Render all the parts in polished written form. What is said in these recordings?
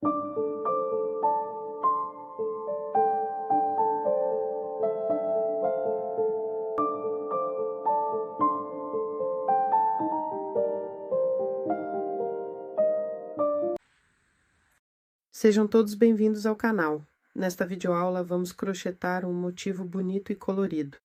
Sejam todos bem-vindos ao canal. Nesta videoaula vamos crochetar um motivo bonito e colorido.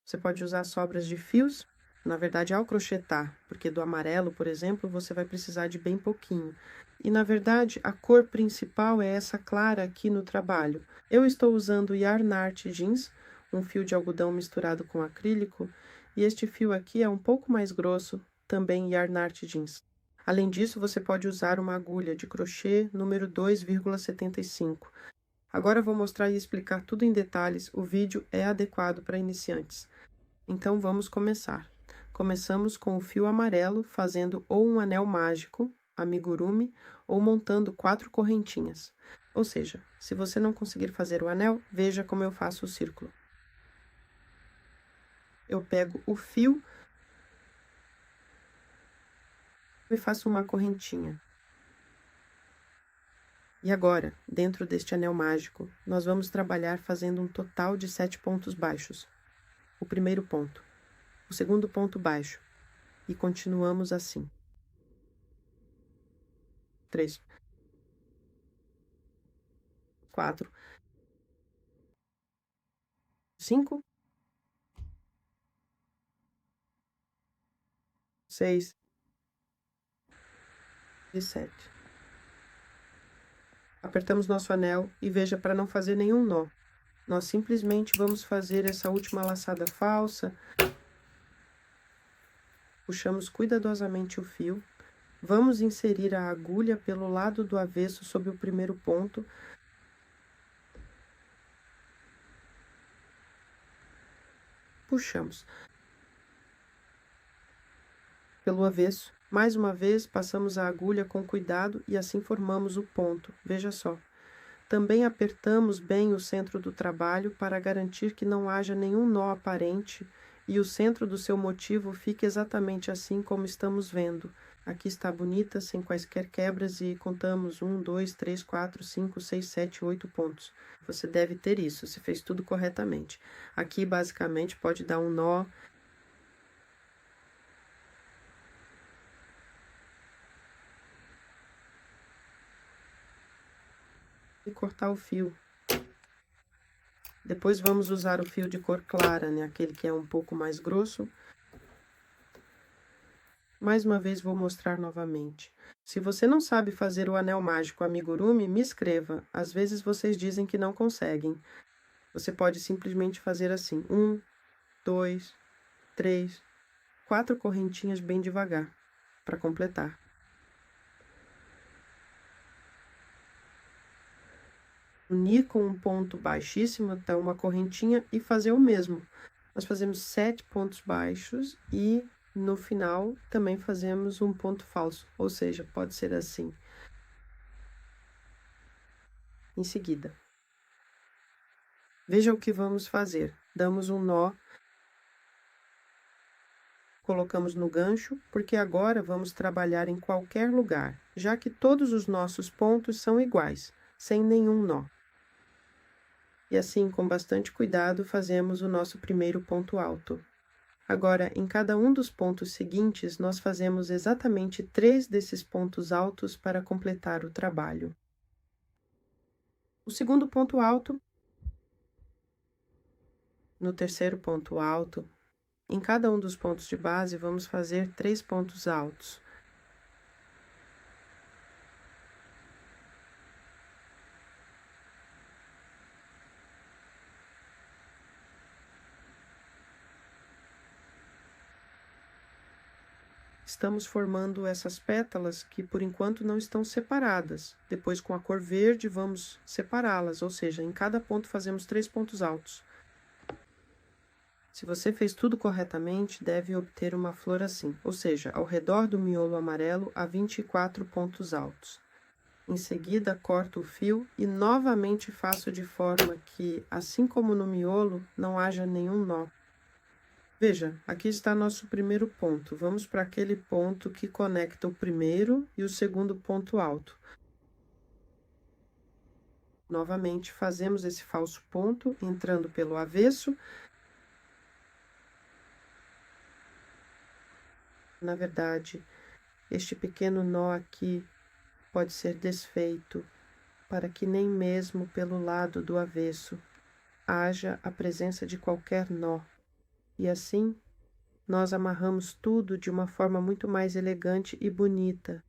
Você pode usar sobras de fios, na verdade ao crochetar, porque do amarelo, por exemplo, você vai precisar de bem pouquinho. E na verdade a cor principal é essa clara aqui no trabalho. Eu estou usando Yarn Art Jeans, um fio de algodão misturado com acrílico, e este fio aqui é um pouco mais grosso, também Yarn Art Jeans. Além disso, você pode usar uma agulha de crochê número 2,75. Agora vou mostrar e explicar tudo em detalhes, o vídeo é adequado para iniciantes. Então vamos começar. Começamos com o fio amarelo, fazendo ou um anel mágico, amigurumi, ou montando 4 correntinhas. Ou seja, se você não conseguir fazer o anel, veja como eu faço o círculo. Eu pego o fio e faço uma correntinha. E agora, dentro deste anel mágico, nós vamos trabalhar fazendo um total de 7 pontos baixos. O primeiro ponto, o segundo ponto baixo, e continuamos assim. 3, 4, 5, 6 e 7. Apertamos nosso anel e veja para não fazer nenhum nó. Nós simplesmente vamos fazer essa última laçada falsa. Puxamos cuidadosamente o fio. Vamos inserir a agulha pelo lado do avesso sobre o primeiro ponto. Puxamos pelo avesso. Mais uma vez, passamos a agulha com cuidado e assim formamos o ponto. Veja só. Também apertamos bem o centro do trabalho para garantir que não haja nenhum nó aparente e o centro do seu motivo fique exatamente assim como estamos vendo. Aqui está bonita, sem quaisquer quebras e contamos 1, 2, 3, 4, 5, 6, 7, 8 pontos. Você deve ter isso, se fez tudo corretamente. Aqui, basicamente, pode dar um nó. E cortar o fio. Depois vamos usar o fio de cor clara, né? Aquele que é um pouco mais grosso. Mais uma vez vou mostrar novamente. Se você não sabe fazer o anel mágico amigurumi, me escreva. Às vezes vocês dizem que não conseguem. Você pode simplesmente fazer assim, 1, 2, 3, 4 correntinhas bem devagar, para completar. Unir com um ponto baixíssimo até uma correntinha e fazer o mesmo. Nós fazemos 7 pontos baixos e no final também fazemos um ponto falso, ou seja, pode ser assim. Em seguida, veja o que vamos fazer. Damos um nó, colocamos no gancho, porque agora vamos trabalhar em qualquer lugar, já que todos os nossos pontos são iguais, sem nenhum nó. E assim, com bastante cuidado, fazemos o nosso primeiro ponto alto. Agora, em cada um dos pontos seguintes, nós fazemos exatamente 3 desses pontos altos para completar o trabalho. O segundo ponto alto, no terceiro ponto alto, em cada um dos pontos de base, vamos fazer 3 pontos altos. Estamos formando essas pétalas que, por enquanto, não estão separadas. Depois, com a cor verde, vamos separá-las, ou seja, em cada ponto fazemos 3 pontos altos. Se você fez tudo corretamente, deve obter uma flor assim, ou seja, ao redor do miolo amarelo há 24 pontos altos. Em seguida, corto o fio e novamente faço de forma que, assim como no miolo, não haja nenhum nó. Veja, aqui está nosso primeiro ponto. Vamos para aquele ponto que conecta o primeiro e o segundo ponto alto. Novamente, fazemos esse falso ponto, entrando pelo avesso. Na verdade, este pequeno nó aqui pode ser desfeito para que nem mesmo pelo lado do avesso haja a presença de qualquer nó. E assim, nós amarramos tudo de uma forma muito mais elegante e bonita.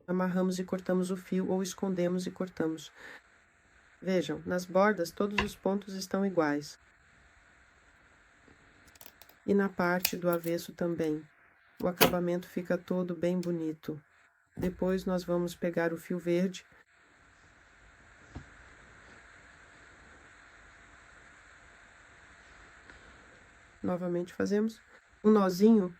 Amarramos e cortamos o fio ou escondemos e cortamos. Vejam, nas bordas todos os pontos estão iguais. E na parte do avesso também. O acabamento fica todo bem bonito. Depois nós vamos pegar o fio verde novamente fazemos um nozinho,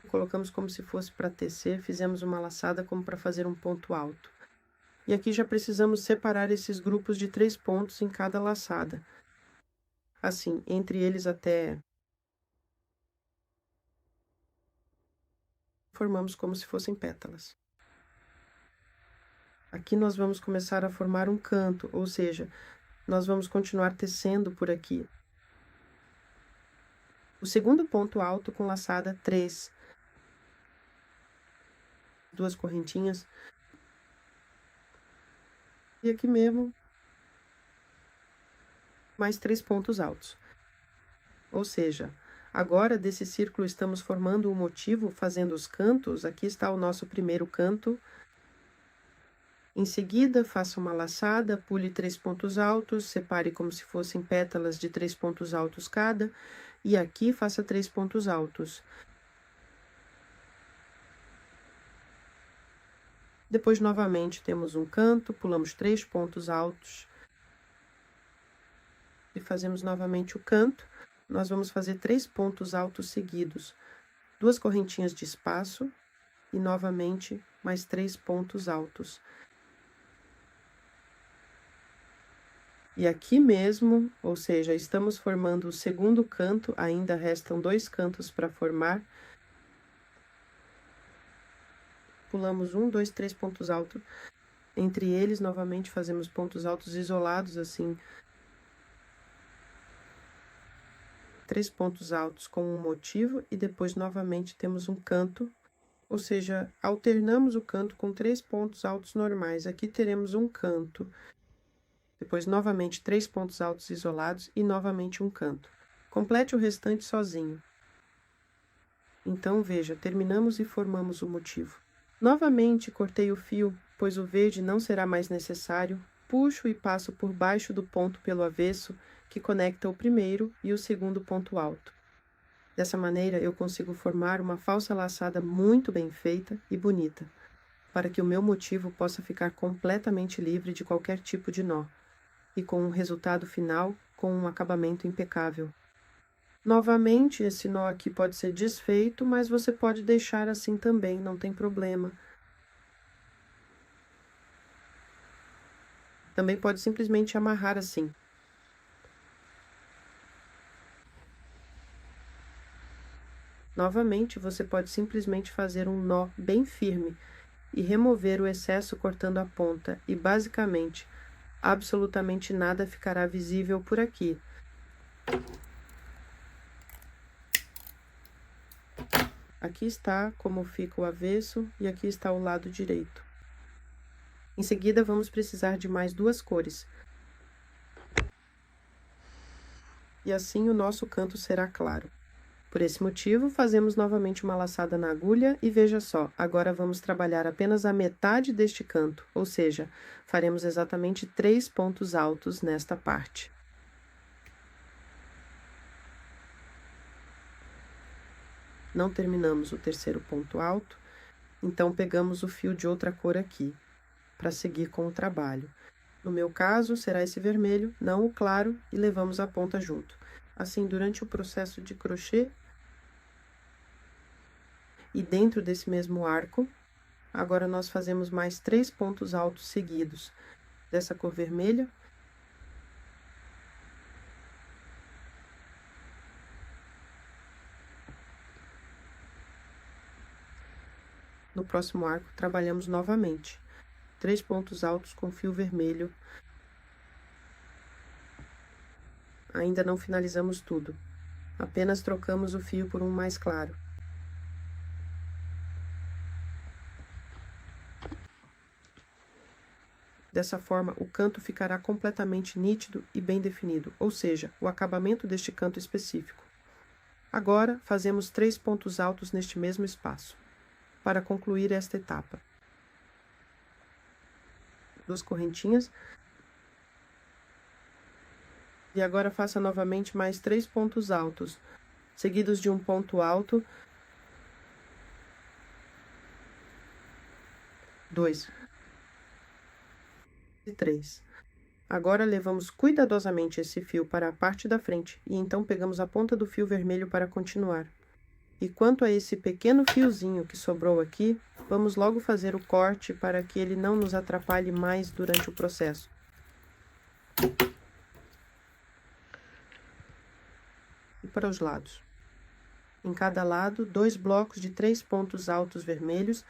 colocamos como se fosse para tecer, fizemos uma laçada como para fazer um ponto alto. E aqui já precisamos separar esses grupos de 3 pontos em cada laçada. Assim, entre eles até formamos como se fossem pétalas. Aqui nós vamos começar a formar um canto, ou seja, nós vamos continuar tecendo por aqui. O segundo ponto alto com laçada 3. 2 correntinhas. E aqui mesmo, mais 3 pontos altos. Ou seja, agora desse círculo estamos formando um motivo, fazendo os cantos. Aqui está o nosso primeiro canto. Em seguida, faça uma laçada, pule 3 pontos altos, separe como se fossem pétalas de 3 pontos altos cada, e aqui faça 3 pontos altos. Depois, novamente, temos um canto, pulamos 3 pontos altos, e fazemos novamente o canto. Nós vamos fazer 3 pontos altos seguidos, 2 correntinhas de espaço, e novamente mais 3 pontos altos. E aqui mesmo, ou seja, estamos formando o segundo canto, ainda restam 2 cantos para formar. Pulamos 1, 2, 3 pontos altos. Entre eles, novamente, fazemos pontos altos isolados, assim. 3 pontos altos com um motivo e depois, novamente, temos um canto. Ou seja, alternamos o canto com 3 pontos altos normais. Aqui teremos um canto. Depois, novamente, 3 pontos altos isolados e novamente um canto. Complete o restante sozinho. Então, veja, terminamos e formamos o motivo. Novamente, cortei o fio, pois o verde não será mais necessário. Puxo e passo por baixo do ponto pelo avesso, que conecta o primeiro e o segundo ponto alto. Dessa maneira, eu consigo formar uma falsa laçada muito bem feita e bonita, para que o meu motivo possa ficar completamente livre de qualquer tipo de nó, e com um resultado final com um acabamento impecável. Novamente, esse nó aqui pode ser desfeito, mas você pode deixar assim também, não tem problema. Também pode simplesmente amarrar assim. Novamente, você pode simplesmente fazer um nó bem firme e remover o excesso cortando a ponta, e basicamente, absolutamente nada ficará visível por aqui. Aqui está como fica o avesso e aqui está o lado direito. Em seguida, vamos precisar de mais 2 cores. E assim o nosso canto será claro. Por esse motivo, fazemos novamente uma laçada na agulha e veja só, agora vamos trabalhar apenas a metade deste canto, ou seja, faremos exatamente 3 pontos altos nesta parte. Não terminamos o terceiro ponto alto, então pegamos o fio de outra cor aqui, para seguir com o trabalho. No meu caso, será esse vermelho, não o claro, e levamos a ponta junto. Assim, durante o processo de crochê, e dentro desse mesmo arco, agora nós fazemos mais 3 pontos altos seguidos, dessa cor vermelha. No próximo arco, trabalhamos novamente. 3 pontos altos com fio vermelho. Ainda não finalizamos tudo. Apenas trocamos o fio por um mais claro. Dessa forma, o canto ficará completamente nítido e bem definido, ou seja, o acabamento deste canto específico. Agora, fazemos 3 pontos altos neste mesmo espaço, para concluir esta etapa. 2 correntinhas. E agora faça novamente mais 3 pontos altos, seguidos de um ponto alto. 2 e 3. Agora levamos cuidadosamente esse fio para a parte da frente e então pegamos a ponta do fio vermelho para continuar. E quanto a esse pequeno fiozinho que sobrou aqui, vamos logo fazer o corte para que ele não nos atrapalhe mais durante o processo. E para os lados. Em cada lado, 2 blocos de 3 pontos altos vermelhos.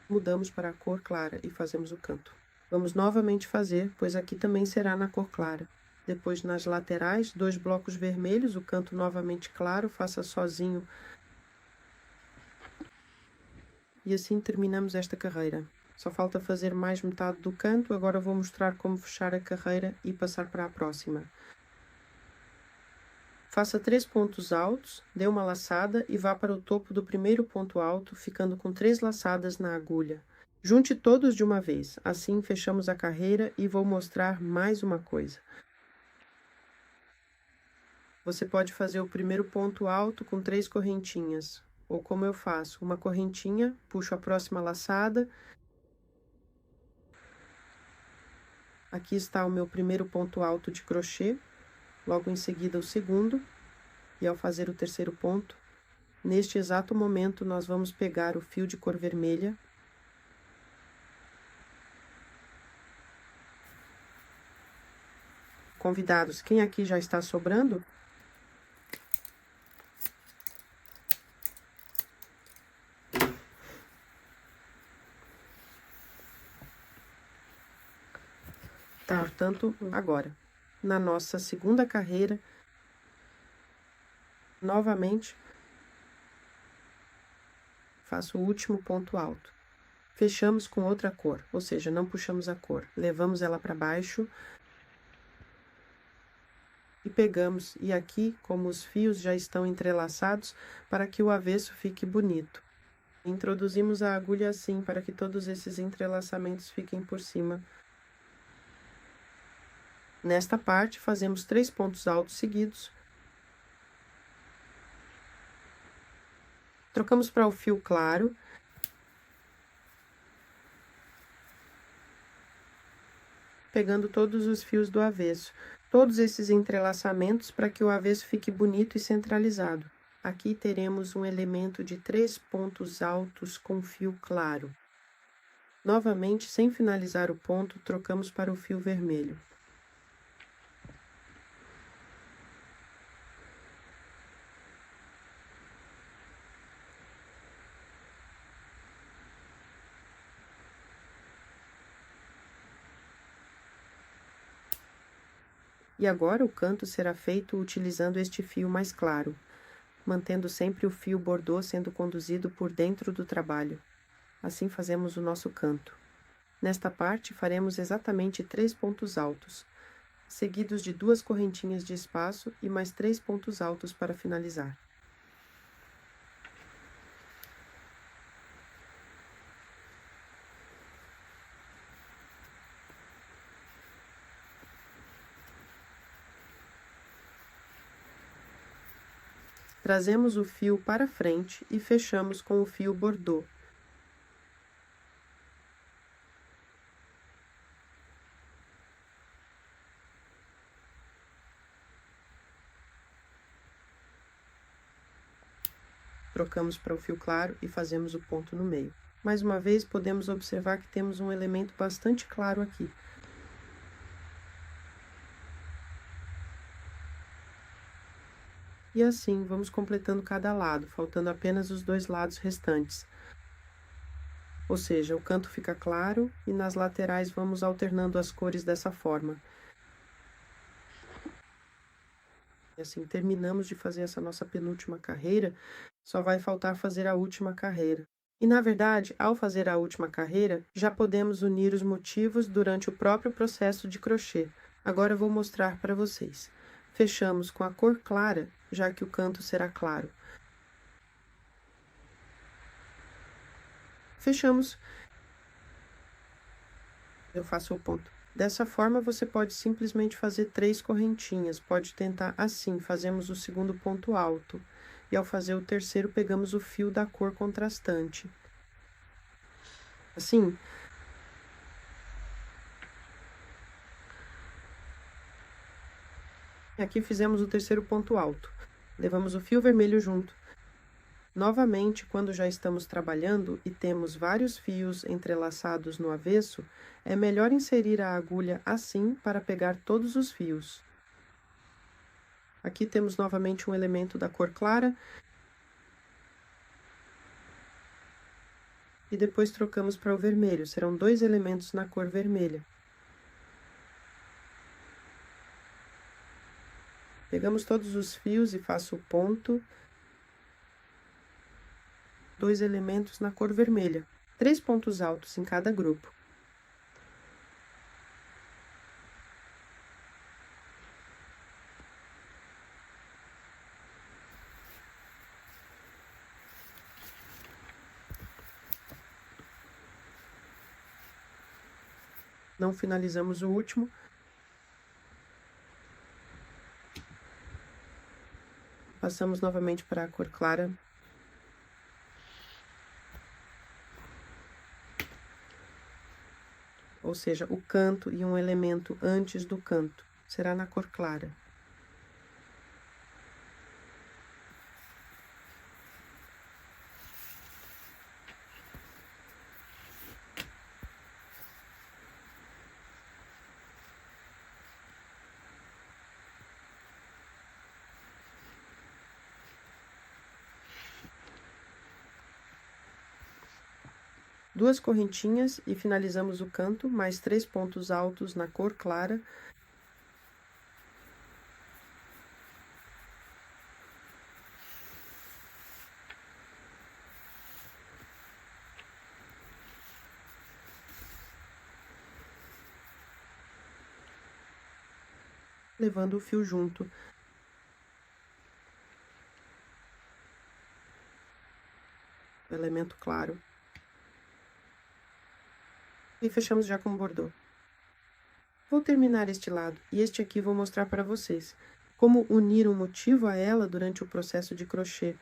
Mudamos para a cor clara e fazemos o canto. Vamos novamente fazer, pois aqui também será na cor clara. Depois, nas laterais, 2 blocos vermelhos, o canto novamente claro, faça sozinho. E assim terminamos esta carreira. Só falta fazer mais metade do canto, agora vou mostrar como fechar a carreira e passar para a próxima. Faça 3 pontos altos, dê uma laçada e vá para o topo do primeiro ponto alto, ficando com 3 laçadas na agulha. Junte todos de uma vez, assim fechamos a carreira e vou mostrar mais uma coisa. Você pode fazer o primeiro ponto alto com 3 correntinhas, ou como eu faço, uma correntinha, puxo a próxima laçada. Aqui está o meu primeiro ponto alto de crochê, logo em seguida o segundo, e ao fazer o terceiro ponto, neste exato momento nós vamos pegar o fio de cor vermelha Convidados, quem aqui já está sobrando? Tá, portanto, agora, na nossa segunda carreira, novamente, faço o último ponto alto. Fechamos com outra cor, ou seja, não puxamos a cor. Levamos ela para baixo e pegamos. E aqui, como os fios já estão entrelaçados, para que o avesso fique bonito. Introduzimos a agulha assim, para que todos esses entrelaçamentos fiquem por cima. Nesta parte, fazemos 3 pontos altos seguidos. Trocamos para o fio claro. Pegando todos os fios do avesso. Todos esses entrelaçamentos para que o avesso fique bonito e centralizado. Aqui teremos um elemento de 3 pontos altos com fio claro. Novamente, sem finalizar o ponto, trocamos para o fio vermelho. E agora o canto será feito utilizando este fio mais claro, mantendo sempre o fio bordô sendo conduzido por dentro do trabalho. Assim fazemos o nosso canto. Nesta parte, faremos exatamente 3 pontos altos, seguidos de 2 correntinhas de espaço e mais 3 pontos altos para finalizar. Trazemos o fio para frente e fechamos com o fio bordô. trocamos para o fio claro e fazemos o ponto no meio. Mais uma vez, podemos observar que temos um elemento bastante claro aqui. E assim, vamos completando cada lado, faltando apenas os 2 lados restantes. Ou seja, o canto fica claro e nas laterais vamos alternando as cores dessa forma. E assim, terminamos de fazer essa nossa penúltima carreira, só vai faltar fazer a última carreira. E, na verdade, ao fazer a última carreira, já podemos unir os motivos durante o próprio processo de crochê. Agora eu vou mostrar para vocês. Fechamos com a cor clara, já que o canto será claro. Fechamos. Eu faço o ponto. Dessa forma, você pode simplesmente fazer 3 correntinhas. Pode tentar assim, fazemos o segundo ponto alto. E ao fazer o terceiro, pegamos o fio da cor contrastante. Assim. Aqui fizemos o terceiro ponto alto. Levamos o fio vermelho junto. Novamente, quando já estamos trabalhando e temos vários fios entrelaçados no avesso, é melhor inserir a agulha assim para pegar todos os fios. Aqui temos novamente um elemento da cor clara. E depois trocamos para o vermelho. Serão 2 elementos na cor vermelha. Pegamos todos os fios e faço o ponto. 2 elementos na cor vermelha. 3 pontos altos em cada grupo. Não finalizamos o último. Passamos novamente para a cor clara. Ou seja, o canto e um elemento antes do canto. Será na cor clara. Duas correntinhas e finalizamos o canto, mais 3 pontos altos na cor clara. Levando o fio junto. O elemento claro. E fechamos já com o bordô. Vou terminar este lado e este aqui vou mostrar para vocês como unir um motivo a ela durante o processo de crochê.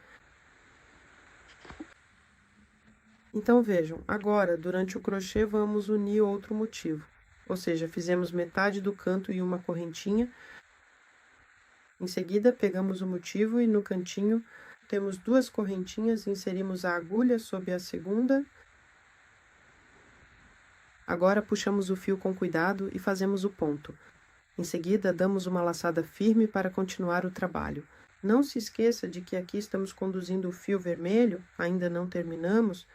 Então vejam, agora durante o crochê vamos unir outro motivo. Ou seja, fizemos metade do canto e uma correntinha. Em seguida, pegamos o motivo e no cantinho temos 2 correntinhas, inserimos a agulha sob a segunda. Agora, puxamos o fio com cuidado e fazemos o ponto. Em seguida, damos uma laçada firme para continuar o trabalho. Não se esqueça de que aqui estamos conduzindo o fio vermelho, ainda não terminamos.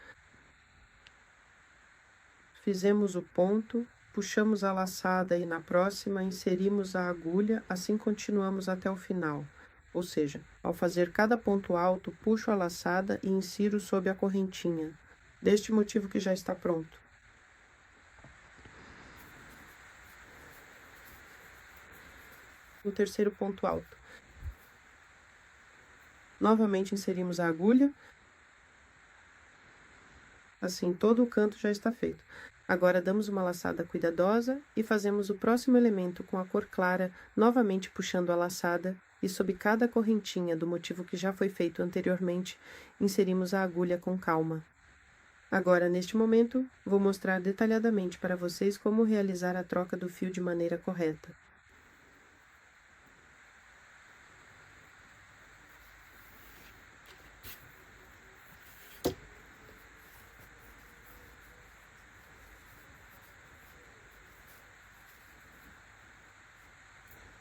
Fizemos o ponto, puxamos a laçada e na próxima inserimos a agulha, assim continuamos até o final. Ou seja, ao fazer cada ponto alto, puxo a laçada e insiro sob a correntinha. Deste motivo que já está pronto. O terceiro ponto alto. Novamente inserimos a agulha. Assim, todo o canto já está feito. Agora, damos uma laçada cuidadosa e fazemos o próximo elemento com a cor clara, novamente puxando a laçada e sob cada correntinha do motivo que já foi feito anteriormente, inserimos a agulha com calma. Agora, neste momento, vou mostrar detalhadamente para vocês como realizar a troca do fio de maneira correta.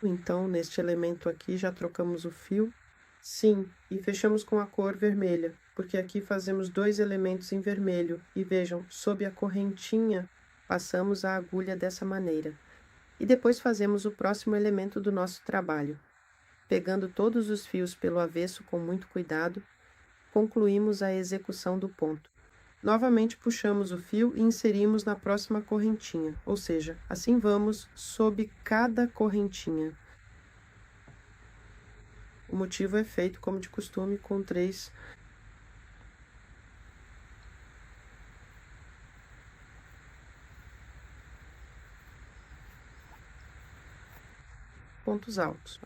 Então, neste elemento aqui, já trocamos o fio. Sim, e fechamos com a cor vermelha, porque aqui fazemos 2 elementos em vermelho. E vejam, sob a correntinha, passamos a agulha dessa maneira. E depois fazemos o próximo elemento do nosso trabalho. Pegando todos os fios pelo avesso com muito cuidado, concluímos a execução do ponto. Novamente puxamos o fio e inserimos na próxima correntinha, ou seja, assim vamos sob cada correntinha. O motivo é feito, como de costume, com 3 pontos altos.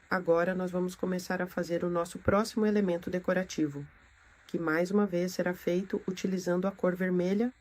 Agora nós vamos começar a fazer o nosso próximo elemento decorativo, que mais uma vez será feito utilizando a cor vermelha.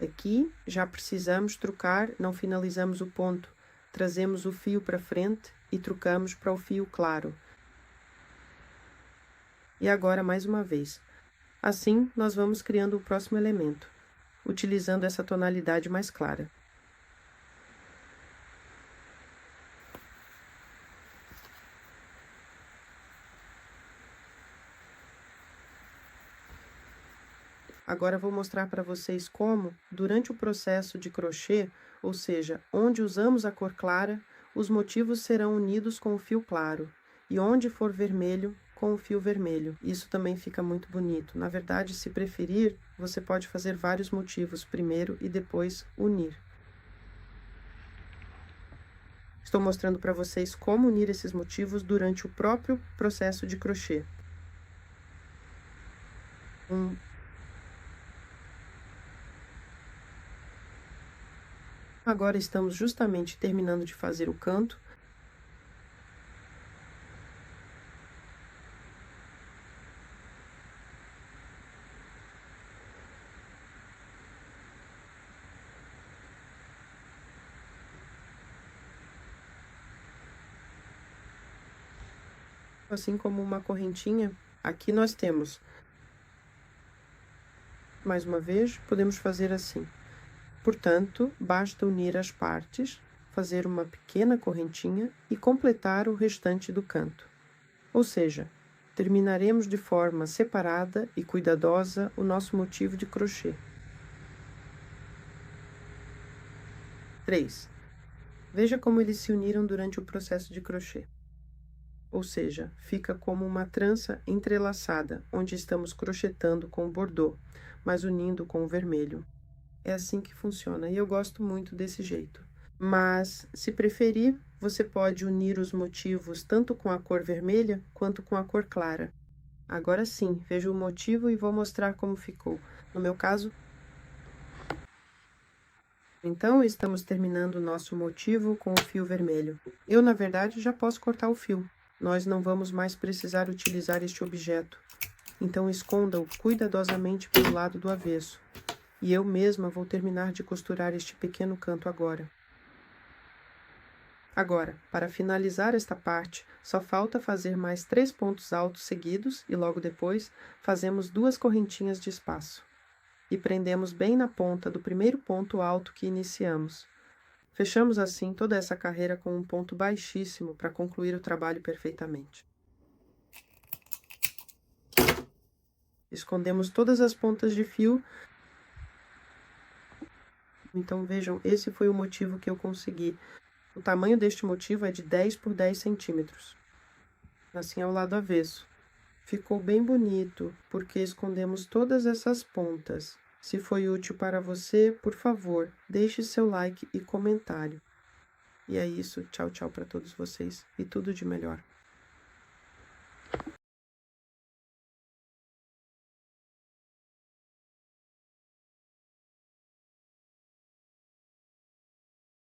Aqui já precisamos trocar, não finalizamos o ponto. Trazemos o fio para frente e trocamos para o fio claro. E agora mais uma vez. Assim, nós vamos criando o próximo elemento, utilizando essa tonalidade mais clara. Agora vou mostrar para vocês como, durante o processo de crochê, ou seja, onde usamos a cor clara, os motivos serão unidos com o fio claro, e onde for vermelho, com o fio vermelho. Isso também fica muito bonito. Na verdade, se preferir, você pode fazer vários motivos primeiro e depois unir. Estou mostrando para vocês como unir esses motivos durante o próprio processo de crochê. Agora estamos justamente terminando de fazer o canto. Assim como uma correntinha, aqui nós temos. Mais uma vez, podemos fazer assim. Portanto, basta unir as partes, fazer uma pequena correntinha e completar o restante do canto. Ou seja, terminaremos de forma separada e cuidadosa o nosso motivo de crochê. 3. Veja como eles se uniram durante o processo de crochê. Ou seja, fica como uma trança entrelaçada, onde estamos crochetando com o bordô, mas unindo com o vermelho. É assim que funciona e eu gosto muito desse jeito. Mas, se preferir, você pode unir os motivos tanto com a cor vermelha quanto com a cor clara. Agora sim, veja o motivo e vou mostrar como ficou. No meu caso, então, estamos terminando o nosso motivo com o fio vermelho. Eu, na verdade, já posso cortar o fio. Nós não vamos mais precisar utilizar este objeto. Então, esconda-o cuidadosamente pelo lado do avesso. E eu mesma vou terminar de costurar este pequeno canto agora. Agora, para finalizar esta parte, só falta fazer mais 3 pontos altos seguidos e logo depois fazemos 2 correntinhas de espaço. E prendemos bem na ponta do primeiro ponto alto que iniciamos. Fechamos assim toda essa carreira com um ponto baixíssimo para concluir o trabalho perfeitamente. Escondemos todas as pontas de fio. Então, vejam, esse foi o motivo que eu consegui. O tamanho deste motivo é de 10 por 10 centímetros. Assim, ao lado avesso. Ficou bem bonito, porque escondemos todas essas pontas. Se foi útil para você, por favor, deixe seu like e comentário. E é isso. Tchau, tchau para todos vocês. E tudo de melhor.